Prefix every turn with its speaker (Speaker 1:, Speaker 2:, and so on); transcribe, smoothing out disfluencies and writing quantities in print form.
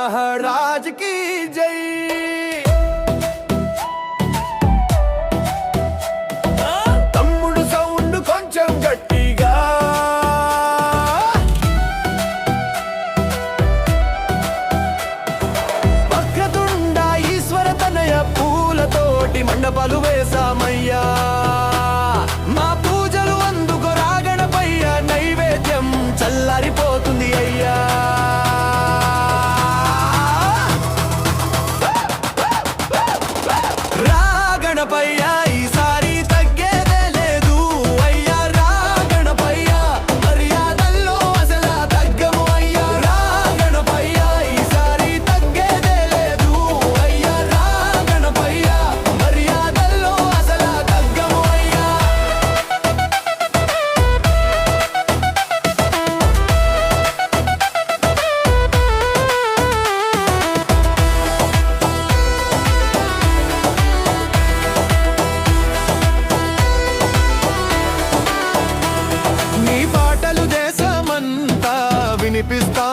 Speaker 1: महाराज की जय। తమ్ముడు సౌండ్ కొంచెం గట్టిగా, వక్రతుండ ఈశ్వర తనయ పూలతోటి మండపాలు వేసామయ్యా, మా పూజలు అందుకు రాగణపయ్య, నైవేద్యం చల్లారిపోతుంది అయ్యా। రాగణపయ్య ఈసారి తగ్గేదే లేదు అయ్యా, రాగణపయ్య మర్యాదల్లో అసలు తగ్గము అయ్యా, రాగణపయ్య ఈసారి తగ్గేదే లేదు అయ్యా, రాగణపయ్య మర్యాదల్లో అసలు తగ్గము అయ్యా। నీ పాటలు దేశమంతా వినిపిస్తా